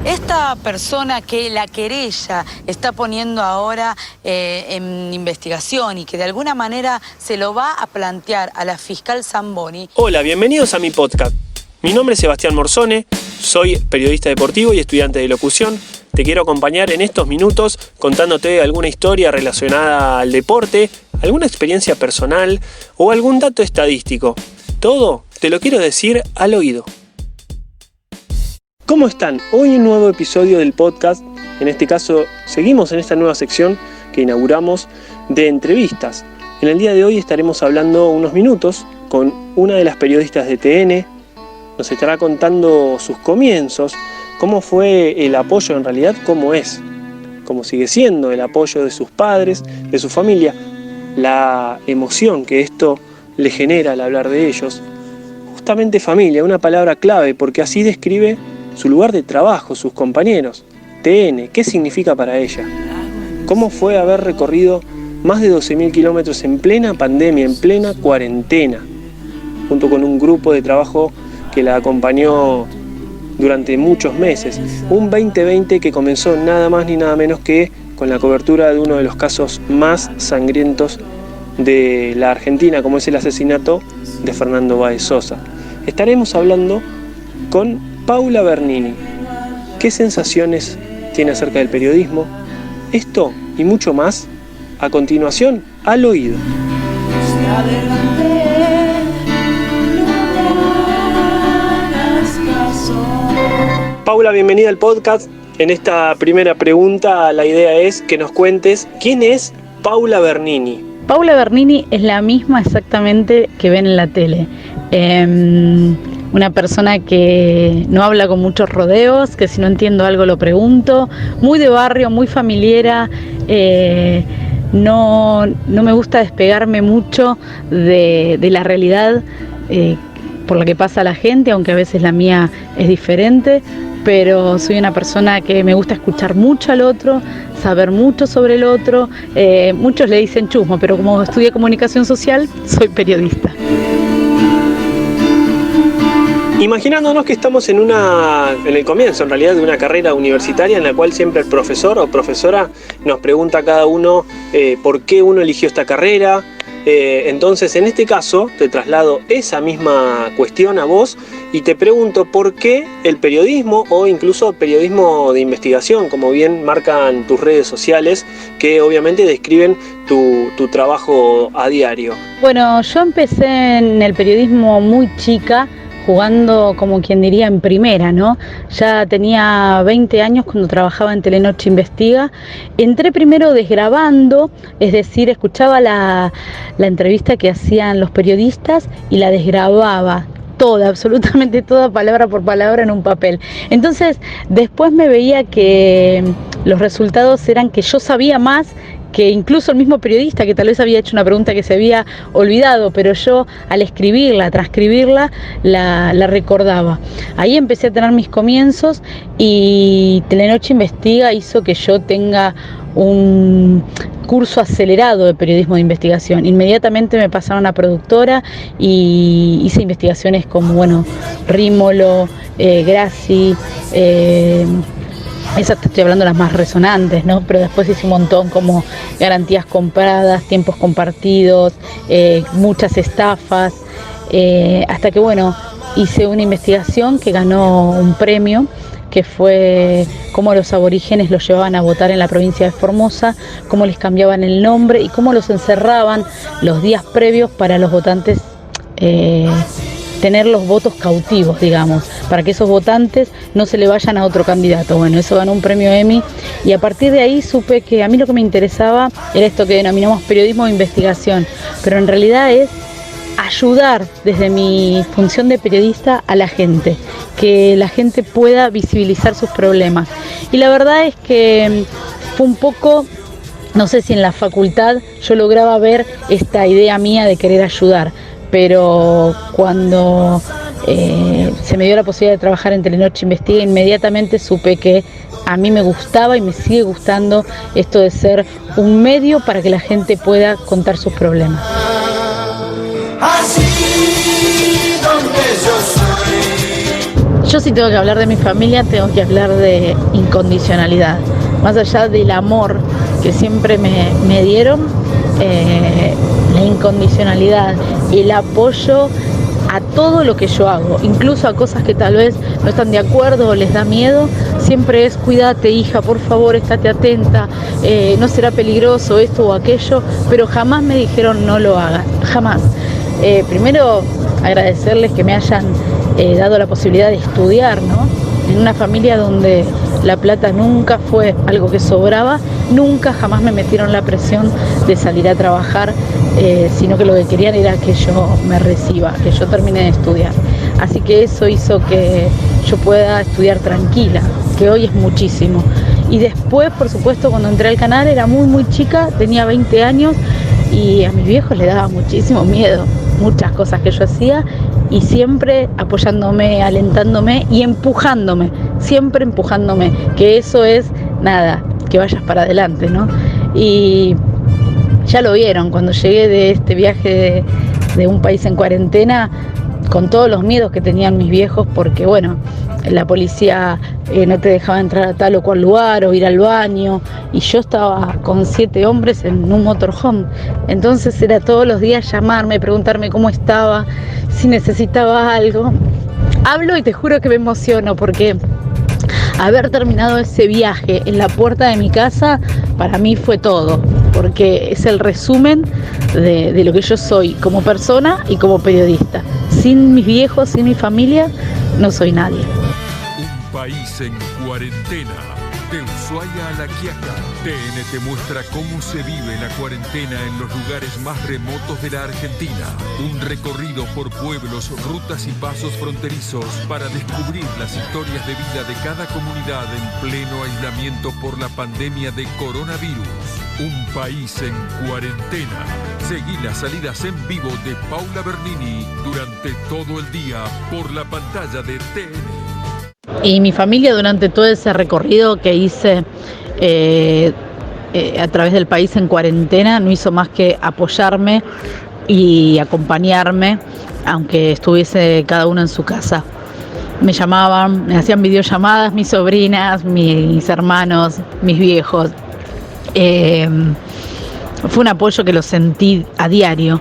Esta persona que la querella está poniendo ahora en investigación y que de alguna manera se lo va a plantear a la fiscal Zamboni. Hola, bienvenidos a mi podcast. Mi nombre es Sebastián Morzone, soy periodista deportivo y estudiante de locución. Te quiero acompañar en estos minutos contándote alguna historia relacionada al deporte, alguna experiencia personal o algún dato estadístico. Todo te lo quiero decir al oído. ¿Cómo están? Hoy un nuevo episodio del podcast. En este caso, seguimos en esta nueva sección que inauguramos de entrevistas. En el día de hoy estaremos hablando unos minutos con una de las periodistas de TN. Nos estará contando sus comienzos, cómo fue el apoyo en realidad, cómo sigue siendo el apoyo de sus padres, de su familia, la emoción que esto le genera al hablar de ellos. Justamente familia, una palabra clave, porque así describe su lugar de trabajo, sus compañeros. TN, ¿qué significa para ella? ¿Cómo fue haber recorrido más de 12.000 kilómetros en plena pandemia, en plena cuarentena, junto con un grupo de trabajo que la acompañó durante muchos meses? Un 2020 que comenzó nada más ni nada menos que con la cobertura de uno de los casos más sangrientos de la Argentina, como es el asesinato de Fernando Báez Sosa. Estaremos hablando con Paula Bernini. ¿Qué sensaciones tiene acerca del periodismo? Esto y mucho más, a continuación, al oído. Paula, bienvenida al podcast. En esta primera pregunta, la idea es que nos cuentes quién es Paula Bernini. Paula Bernini es la misma exactamente que ven en la tele. Una persona que no habla con muchos rodeos, que si no entiendo algo lo pregunto, muy de barrio, muy familiera, no me gusta despegarme mucho de la realidad por la que pasa la gente, aunque a veces la mía es diferente, pero soy una persona que me gusta escuchar mucho al otro, saber mucho sobre el otro. Muchos le dicen chusmo, pero como estudié comunicación social, soy periodista. Imaginándonos que estamos en el comienzo, en realidad, de una carrera universitaria en la cual siempre el profesor o profesora nos pregunta a cada uno por qué uno eligió esta carrera. Entonces, en este caso, te traslado esa misma cuestión a vos y te pregunto por qué el periodismo o incluso periodismo de investigación, como bien marcan tus redes sociales, que obviamente describen tu trabajo a diario. Bueno, yo empecé en el periodismo muy chica, jugando como quien diría en primera, ¿no? Ya tenía 20 años cuando trabajaba en Telenoche Investiga. Entré primero desgrabando, es decir, escuchaba la entrevista que hacían los periodistas y la desgrababa toda, absolutamente toda, palabra por palabra en un papel. Entonces, después me veía que los resultados eran que yo sabía más que incluso el mismo periodista, que tal vez había hecho una pregunta que se había olvidado, pero yo al escribirla, transcribirla, la recordaba. Ahí empecé a tener mis comienzos y Telenoche Investiga hizo que yo tenga un curso acelerado de periodismo de investigación. Inmediatamente me pasaron a productora y hice investigaciones como, Rímolo, Grassi, esas te estoy hablando las más resonantes, ¿no? Pero después hice un montón como garantías compradas, tiempos compartidos, muchas estafas, hasta que hice una investigación que ganó un premio, que fue cómo los aborígenes los llevaban a votar en la provincia de Formosa, cómo les cambiaban el nombre y cómo los encerraban los días previos para los votantes tener los votos cautivos, digamos, para que esos votantes no se le vayan a otro candidato. Bueno, eso ganó un premio Emmy y a partir de ahí supe que a mí lo que me interesaba era esto que denominamos periodismo de investigación, pero en realidad es ayudar desde mi función de periodista a la gente, que la gente pueda visibilizar sus problemas. Y la verdad es que fue un poco, no sé si en la facultad yo lograba ver esta idea mía de querer ayudar, pero cuando se me dio la posibilidad de trabajar en Telenoche Investiga, inmediatamente supe que a mí me gustaba y me sigue gustando esto de ser un medio para que la gente pueda contar sus problemas. Yo si tengo que hablar de mi familia, tengo que hablar de incondicionalidad. Más allá del amor que siempre me dieron, la incondicionalidad, el apoyo a todo lo que yo hago, incluso a cosas que tal vez no están de acuerdo o les da miedo, siempre es: cuídate, hija, por favor, estate atenta, no será peligroso esto o aquello, pero jamás me dijeron no lo hagas, jamás. Primero agradecerles que me hayan dado la posibilidad de estudiar, ¿no? En una familia donde la plata nunca fue algo que sobraba, nunca jamás me metieron la presión de salir a trabajar, sino que lo que querían era que yo me reciba, que yo termine de estudiar. Así que eso hizo que yo pueda estudiar tranquila, que hoy es muchísimo. Y después, por supuesto, cuando entré al canal era muy chica, tenía 20 años y a mis viejos les daba muchísimo miedo muchas cosas que yo hacía, y siempre apoyándome, alentándome y empujándome, siempre empujándome, que eso es nada, que vayas para adelante, ¿no? Y ya lo vieron cuando llegué de este viaje de un país en cuarentena, con todos los miedos que tenían mis viejos, porque bueno, la policía no te dejaba entrar a tal o cual lugar o ir al baño, y yo estaba con 7 hombres en un motorhome, entonces era todos los días llamarme, preguntarme cómo estaba, si necesitaba algo. Hablo y te juro que me emociono, porque haber terminado ese viaje en la puerta de mi casa para mí fue todo, porque es el resumen de lo que yo soy como persona y como periodista. Sin mis viejos, sin mi familia, no soy nadie. Un país en cuarentena. De Ushuaia a La Quiaca, TN te muestra cómo se vive la cuarentena en los lugares más remotos de la Argentina. Un recorrido por pueblos, rutas y pasos fronterizos para descubrir las historias de vida de cada comunidad en pleno aislamiento por la pandemia de coronavirus. Un país en cuarentena. Seguí las salidas en vivo de Paula Bernini durante todo el día por la pantalla de TN. Y mi familia, durante todo ese recorrido que hice a través del país en cuarentena, no hizo más que apoyarme y acompañarme, aunque estuviese cada uno en su casa. Me llamaban, me hacían videollamadas mis sobrinas, mis hermanos, mis viejos. Fue un apoyo que lo sentí a diario.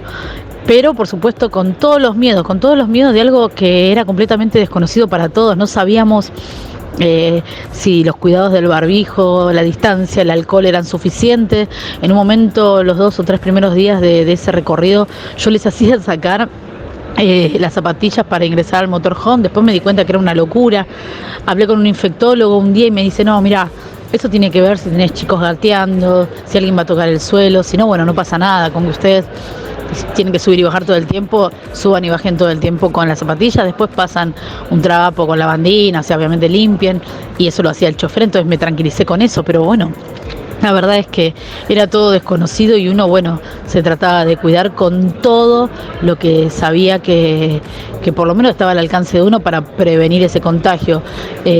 Pero por supuesto con todos los miedos de algo que era completamente desconocido para todos. No sabíamos si los cuidados del barbijo, la distancia, el alcohol eran suficientes. En un momento, los 2 o 3 primeros días de ese recorrido, yo les hacía sacar las zapatillas para ingresar al motorhome. Después me di cuenta que era una locura. Hablé con un infectólogo un día y me dice: no, mira, eso tiene que ver si tenés chicos gateando, si alguien va a tocar el suelo. Si no, bueno, no pasa nada, con que ustedes tienen que subir y bajar todo el tiempo, suban y bajen todo el tiempo con las zapatillas, después pasan un trapo con la bandina, o sea, obviamente limpien, y eso lo hacía el chofer, entonces me tranquilicé con eso. Pero bueno, la verdad es que era todo desconocido y uno, bueno, se trataba de cuidar con todo lo que sabía que por lo menos estaba al alcance de uno para prevenir ese contagio.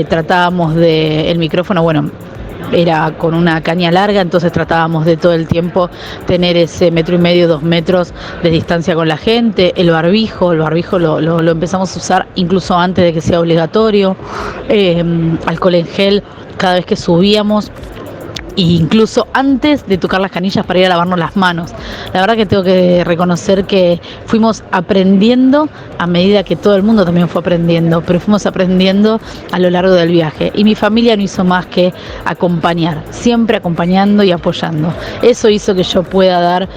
Tratábamos de, el micrófono, bueno, era con una caña larga, entonces tratábamos de todo el tiempo tener ese 1,5 metros, 2 metros de distancia con la gente. El barbijo lo empezamos a usar incluso antes de que sea obligatorio. Alcohol en gel cada vez que subíamos, e incluso antes de tocar las canillas para ir a lavarnos las manos. La verdad que tengo que reconocer que fuimos aprendiendo a medida que todo el mundo también fue aprendiendo, pero fuimos aprendiendo a lo largo del viaje. Y mi familia no hizo más que acompañar, siempre acompañando y apoyando. Eso hizo que yo pueda dar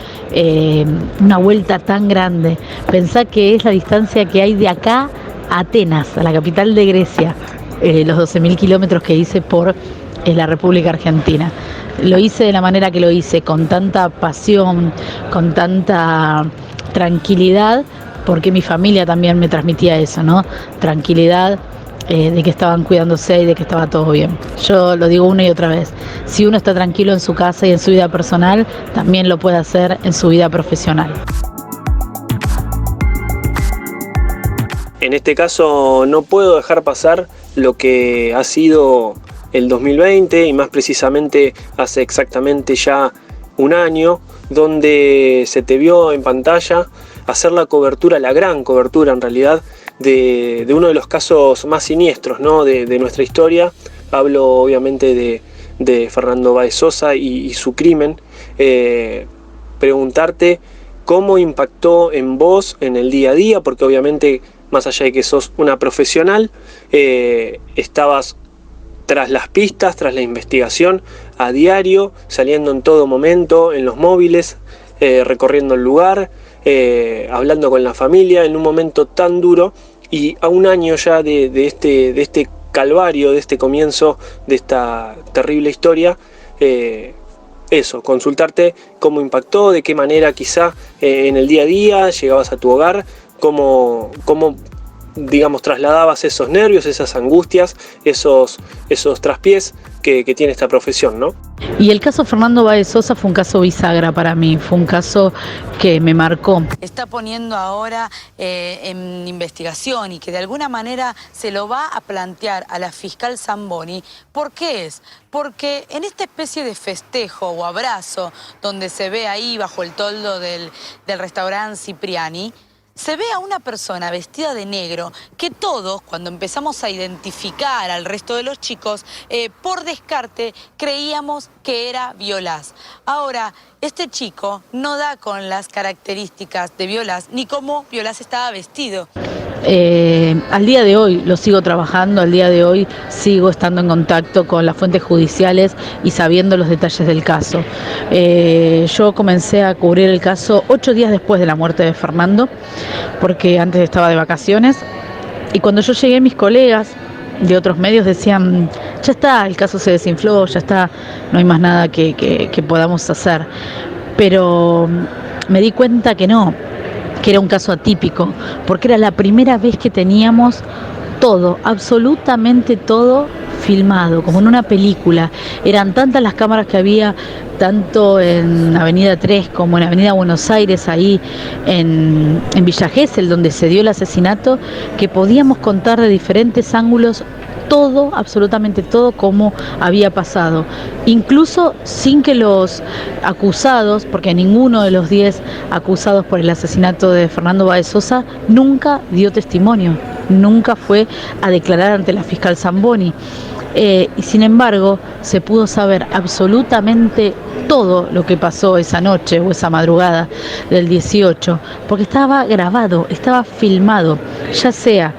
una vuelta tan grande. Pensá que es la distancia que hay de acá a Atenas, a la capital de Grecia, los 12.000 kilómetros que hice por la República Argentina. Lo hice de la manera que lo hice, con tanta pasión, con tanta tranquilidad, porque mi familia también me transmitía eso, ¿no? Tranquilidad, de que estaban cuidándose y de que estaba todo bien. Yo lo digo una y otra vez: si uno está tranquilo en su casa y en su vida personal, también lo puede hacer en su vida profesional. En este caso no puedo dejar pasar lo que ha sido el 2020, y más precisamente hace exactamente ya un año, donde se te vio en pantalla hacer la cobertura, la gran cobertura en realidad, de uno de los casos más siniestros, ¿no? de nuestra historia. Hablo obviamente de Fernando Báez Sosa y su crimen. Preguntarte cómo impactó en vos en el día a día, porque obviamente más allá de que sos una profesional, estabas tras las pistas, tras la investigación, a diario, saliendo en todo momento, en los móviles, recorriendo el lugar, hablando con la familia, en un momento tan duro, y a un año ya de este calvario, de este comienzo, de esta terrible historia. Eso, consultarte cómo impactó, de qué manera quizá en el día a día llegabas a tu hogar, cómo digamos, trasladabas esos nervios, esas angustias, esos traspiés que tiene esta profesión, ¿no? Y el caso Fernando Báez Sosa fue un caso bisagra para mí, fue un caso que me marcó. Está poniendo ahora en investigación y que de alguna manera se lo va a plantear a la fiscal Zamboni. ¿Por qué es? Porque en esta especie de festejo o abrazo donde se ve ahí bajo el toldo del restaurante Cipriani, se ve a una persona vestida de negro que todos, cuando empezamos a identificar al resto de los chicos, por descarte creíamos que era Violás. Ahora, este chico no da con las características de Violás ni cómo Violás estaba vestido. Al día de hoy lo sigo trabajando, al día de hoy sigo estando en contacto con las fuentes judiciales y sabiendo los detalles del caso. Yo comencé a cubrir el caso 8 días después de la muerte de Fernando, porque antes estaba de vacaciones, y cuando yo llegué mis colegas de otros medios decían, ya está, el caso se desinfló, ya está, no hay más nada que podamos hacer. Pero me di cuenta que no, que era un caso atípico, porque era la primera vez que teníamos todo, absolutamente todo filmado, como en una película. Eran tantas las cámaras que había, tanto en Avenida 3 como en Avenida Buenos Aires, ahí en Villa Gesell, donde se dio el asesinato, que podíamos contar de diferentes ángulos todo, absolutamente todo, como había pasado, incluso sin que los acusados, porque ninguno de los 10 acusados por el asesinato de Fernando Báez Sosa nunca dio testimonio, nunca fue a declarar ante la fiscal Zamboni. Y sin embargo se pudo saber absolutamente todo lo que pasó esa noche o esa madrugada del 18, porque estaba grabado, estaba filmado, ya sea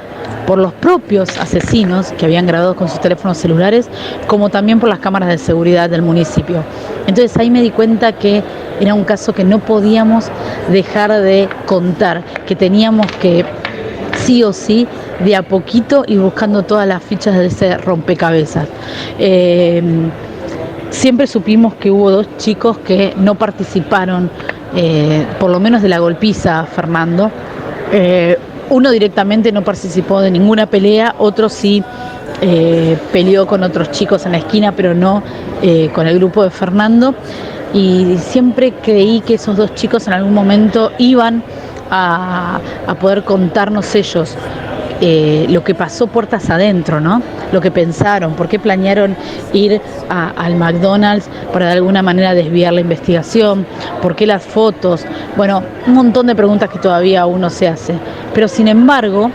por los propios asesinos que habían grabado con sus teléfonos celulares, como también por las cámaras de seguridad del municipio. Entonces ahí me di cuenta que era un caso que no podíamos dejar de contar, que teníamos que sí o sí, de a poquito, ir buscando todas las fichas de ese rompecabezas. Siempre supimos que hubo 2 chicos que no participaron, por lo menos de la golpiza a Fernando. Uno directamente no participó de ninguna pelea, otro sí peleó con otros chicos en la esquina, pero no con el grupo de Fernando. Y siempre creí que esos 2 chicos en algún momento iban a poder contarnos ellos lo que pasó puertas adentro, ¿no? Lo que pensaron, por qué planearon ir al McDonald's para de alguna manera desviar la investigación, por qué las fotos, bueno, un montón de preguntas que todavía uno se hace. Pero sin embargo,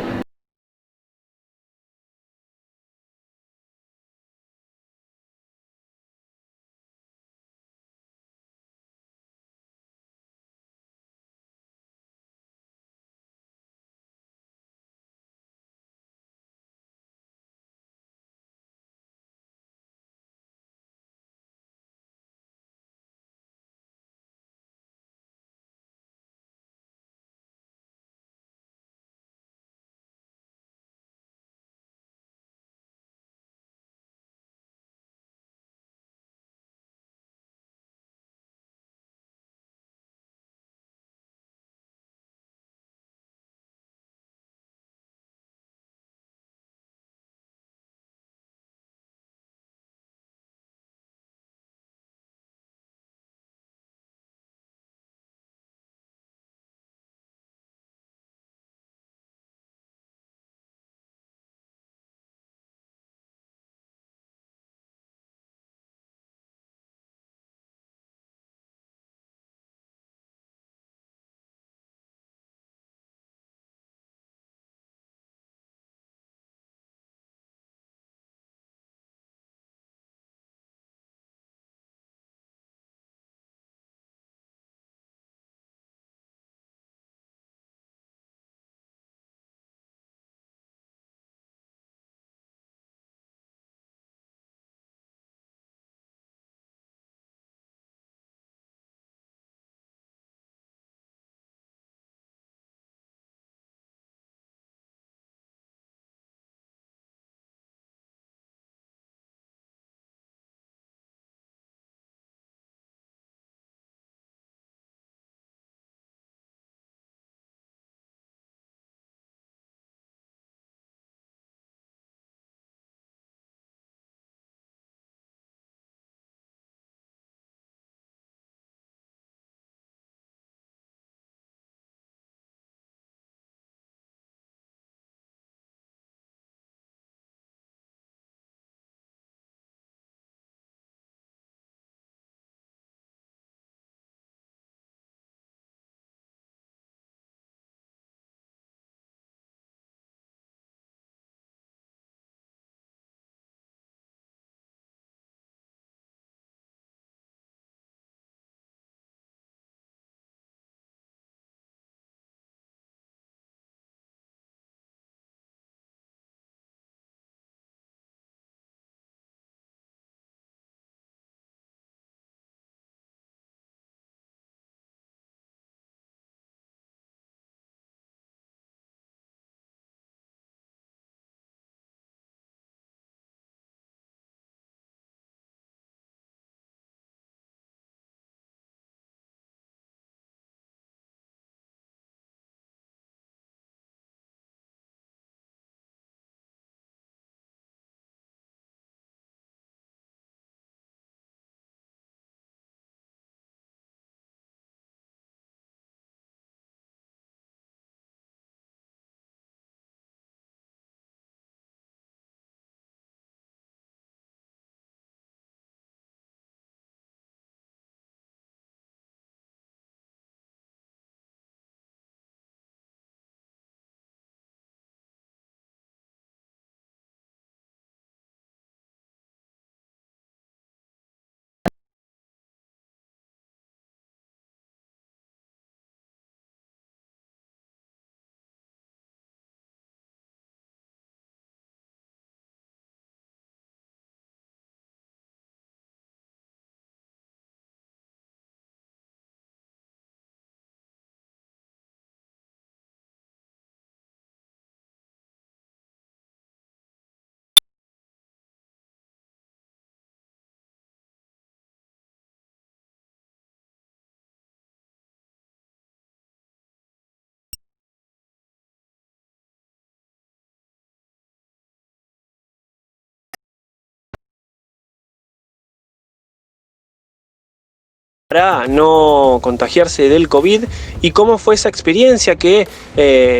para no contagiarse del COVID y cómo fue esa experiencia que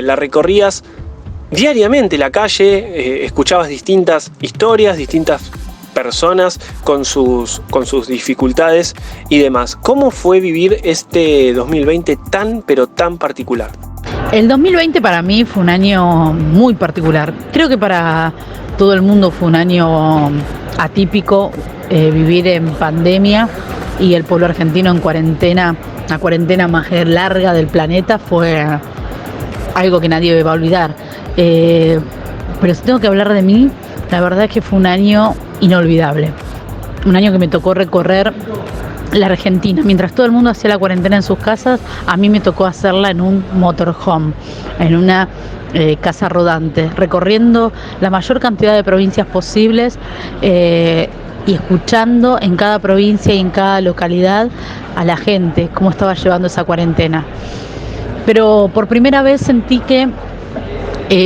la recorrías diariamente la calle, escuchabas distintas historias, distintas personas con sus dificultades y demás. ¿Cómo fue vivir este 2020 tan pero tan particular? El 2020 para mí fue un año muy particular. Creo que para todo el mundo fue un año atípico, vivir en pandemia y el pueblo argentino en cuarentena, la cuarentena más larga del planeta, fue algo que nadie va a olvidar. Pero si tengo que hablar de mí, la verdad es que fue un año inolvidable. Un año que me tocó recorrer la Argentina. Mientras todo el mundo hacía la cuarentena en sus casas, a mí me tocó hacerla en un motorhome, en una casa rodante, recorriendo la mayor cantidad de provincias posibles y escuchando en cada provincia y en cada localidad a la gente cómo estaba llevando esa cuarentena. Pero por primera vez sentí que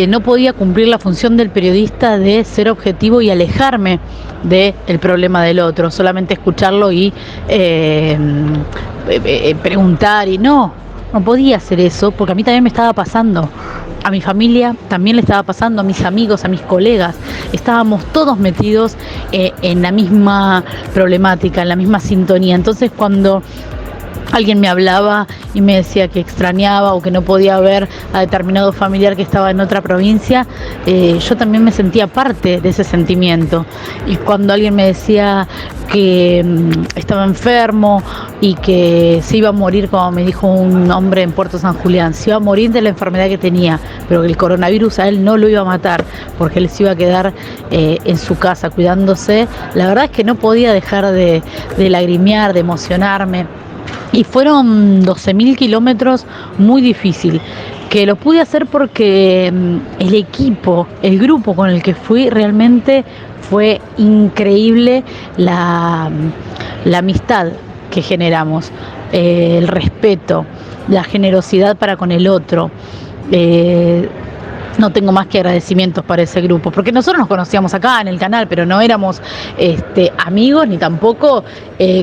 no podía cumplir la función del periodista de ser objetivo y alejarme del problema del otro, solamente escucharlo y preguntar, y no podía hacer eso, porque a mí también me estaba pasando, a mi familia también le estaba pasando, a mis amigos, a mis colegas, estábamos todos metidos en la misma problemática, en la misma sintonía. Entonces cuando alguien me hablaba y me decía que extrañaba o que no podía ver a determinado familiar que estaba en otra provincia, yo también me sentía parte de ese sentimiento. Y cuando alguien me decía que estaba enfermo y que se iba a morir, como me dijo un hombre en Puerto San Julián, se iba a morir de la enfermedad que tenía, pero que el coronavirus a él no lo iba a matar porque él se iba a quedar en su casa cuidándose, la verdad es que no podía dejar de lagrimear, de emocionarme. Y fueron 12.000 kilómetros muy difícil, que lo pude hacer porque el equipo, el grupo con el que fui, realmente fue increíble la amistad que generamos, el respeto, la generosidad para con el otro. No tengo más que agradecimientos para ese grupo, porque nosotros nos conocíamos acá en el canal, pero no éramos amigos ni tampoco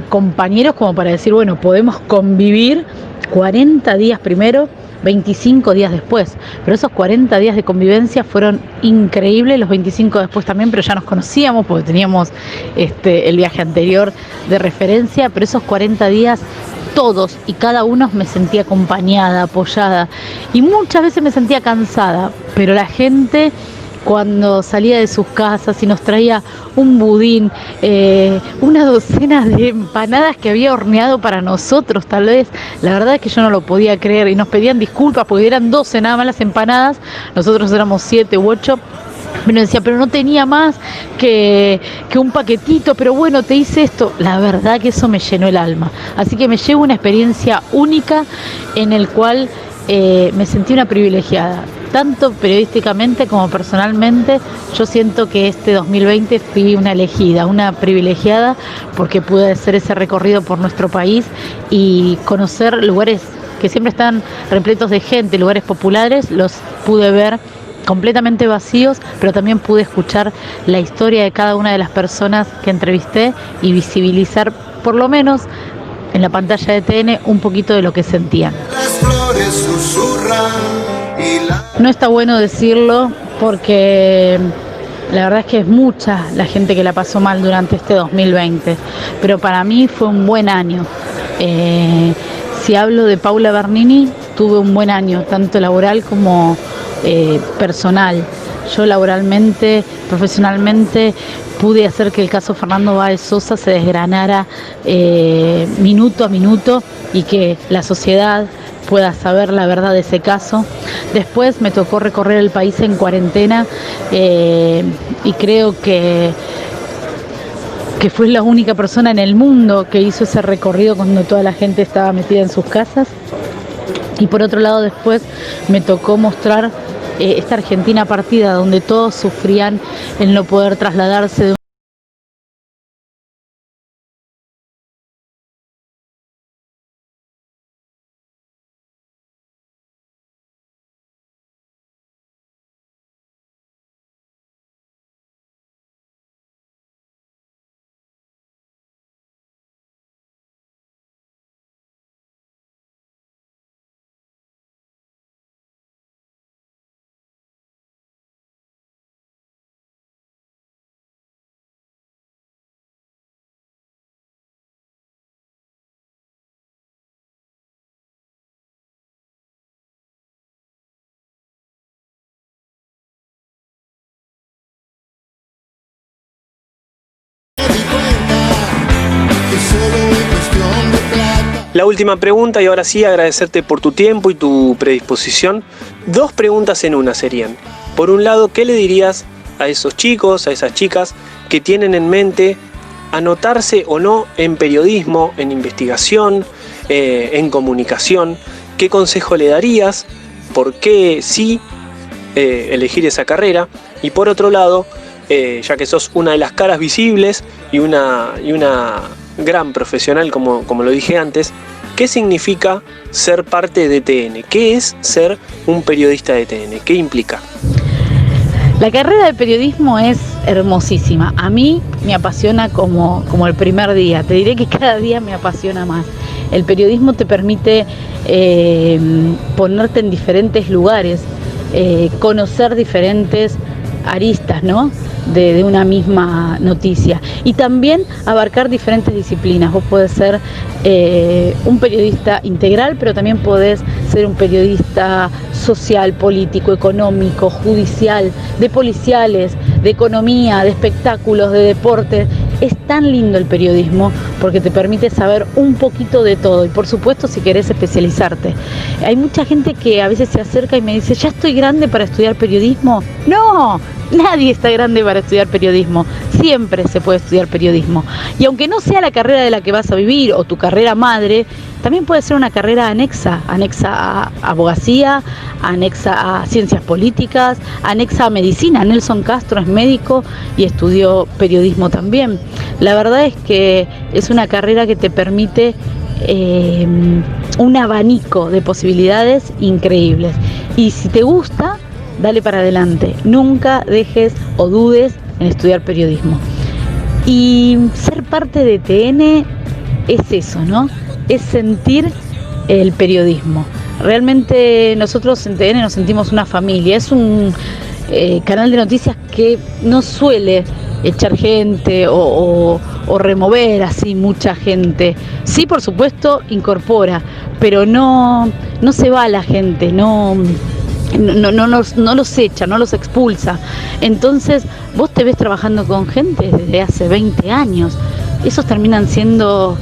compañeros como para decir, bueno, podemos convivir 40 días primero, 25 días después. Pero esos 40 días de convivencia fueron increíbles, los 25 después también, pero ya nos conocíamos porque teníamos el viaje anterior de referencia, pero esos 40 días todos y cada uno me sentía acompañada, apoyada, y muchas veces me sentía cansada, pero la gente cuando salía de sus casas y nos traía un budín, una docena de empanadas que había horneado para nosotros, tal vez, la verdad es que yo no lo podía creer, y nos pedían disculpas porque eran 12 nada más las empanadas, nosotros éramos 7 u 8. Me decía, pero no tenía más que un paquetito, pero bueno, te hice esto. La verdad que eso me llenó el alma. Así que me llevo una experiencia única en el cual me sentí una privilegiada. Tanto periodísticamente como personalmente, yo siento que este 2020 fui una elegida, una privilegiada, porque pude hacer ese recorrido por nuestro país y conocer lugares que siempre están repletos de gente, lugares populares, los pude ver completamente vacíos, pero también pude escuchar la historia de cada una de las personas que entrevisté y visibilizar, por lo menos en la pantalla de TN, un poquito de lo que sentían. No está bueno decirlo porque la verdad es que es mucha la gente que la pasó mal durante este 2020, pero para mí fue un buen año. Si hablo de Paula Bernini, tuve un buen año, tanto laboral como personal. Yo laboralmente, profesionalmente, pude hacer que el caso Fernando Báez Sosa se desgranara minuto a minuto y que la sociedad pueda saber la verdad de ese caso. Después me tocó recorrer el país en cuarentena y creo que fue la única persona en el mundo que hizo ese recorrido cuando toda la gente estaba metida en sus casas. Y por otro lado después me tocó mostrar esta Argentina partida, donde todos sufrían el no poder trasladarse de La última pregunta, y ahora sí agradecerte por tu tiempo y tu predisposición. 2 preguntas en una serían. Por un lado, ¿qué le dirías a esos chicos, a esas chicas que tienen en mente anotarse o no en periodismo, en investigación, en comunicación? ¿Qué consejo le darías? ¿Por qué sí elegir esa carrera? Y por otro lado, ya que sos una de las caras visibles y una gran profesional, como lo dije antes, ¿qué significa ser parte de TN? ¿Qué es ser un periodista de TN? ¿Qué implica? La carrera de periodismo es hermosísima. A mí me apasiona como el primer día. Te diré que cada día me apasiona más. El periodismo te permite ponerte en diferentes lugares, conocer diferentes aristas, ¿no? de una misma noticia, y también abarcar diferentes disciplinas. Vos podés ser un periodista integral, pero también podés ser un periodista social, político, económico, judicial, de policiales, de economía, de espectáculos, de deportes. Es tan lindo el periodismo porque te permite saber un poquito de todo, y por supuesto si querés especializarte. Hay mucha gente que a veces se acerca y me dice: ¿ya estoy grande para estudiar periodismo? No, nadie está grande para estudiar periodismo. Siempre se puede estudiar periodismo. Y aunque no sea la carrera de la que vas a vivir o tu carrera madre, también puede ser una carrera anexa a abogacía, anexa a ciencias políticas, anexa a medicina. Nelson Castro es médico y estudió periodismo también. La verdad es que es una carrera que te permite un abanico de posibilidades increíbles. Y si te gusta, dale para adelante. Nunca dejes o dudes en estudiar periodismo. Y ser parte de TN es eso, ¿no? Es sentir el periodismo. Realmente nosotros en TN nos sentimos una familia. Es un canal de noticias que no suele echar gente o remover así mucha gente. Sí, por supuesto, incorpora, pero no se va la gente, no los echa, no los expulsa. Entonces vos te ves trabajando con gente desde hace 20 años. Esos terminan siendo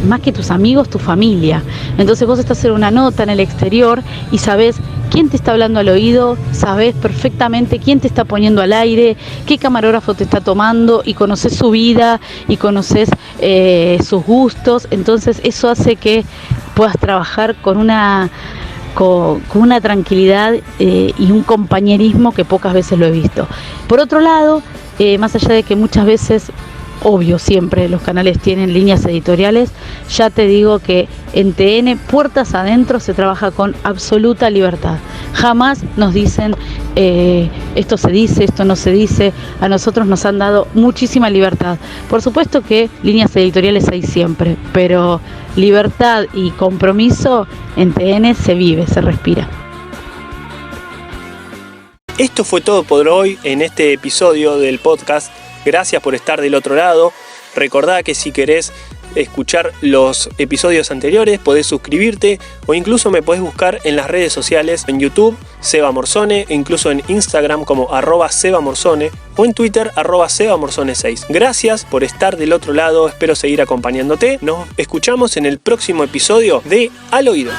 más que tus amigos, tu familia. Entonces vos estás en una nota en el exterior y sabés quién te está hablando al oído, sabés perfectamente quién te está poniendo al aire, qué camarógrafo te está tomando, y conocés su vida y conocés sus gustos. Entonces eso hace que puedas trabajar con una tranquilidad y un compañerismo que pocas veces lo he visto. Por otro lado, más allá de que muchas veces, obvio, siempre los canales tienen líneas editoriales, ya te digo que en TN, puertas adentro, se trabaja con absoluta libertad. Jamás nos dicen esto se dice, esto no se dice. A nosotros nos han dado muchísima libertad. Por supuesto que líneas editoriales hay siempre, pero libertad y compromiso en TN se vive, se respira. Esto fue todo por hoy en este episodio del podcast. Gracias por estar del otro lado. Recordá que si querés escuchar los episodios anteriores, podés suscribirte o incluso me podés buscar en las redes sociales, en YouTube, Seba Morzone, e incluso en Instagram como @SebaMorzone o en Twitter @SebaMorzone6. Gracias por estar del otro lado, espero seguir acompañándote. Nos escuchamos en el próximo episodio de Al Oído.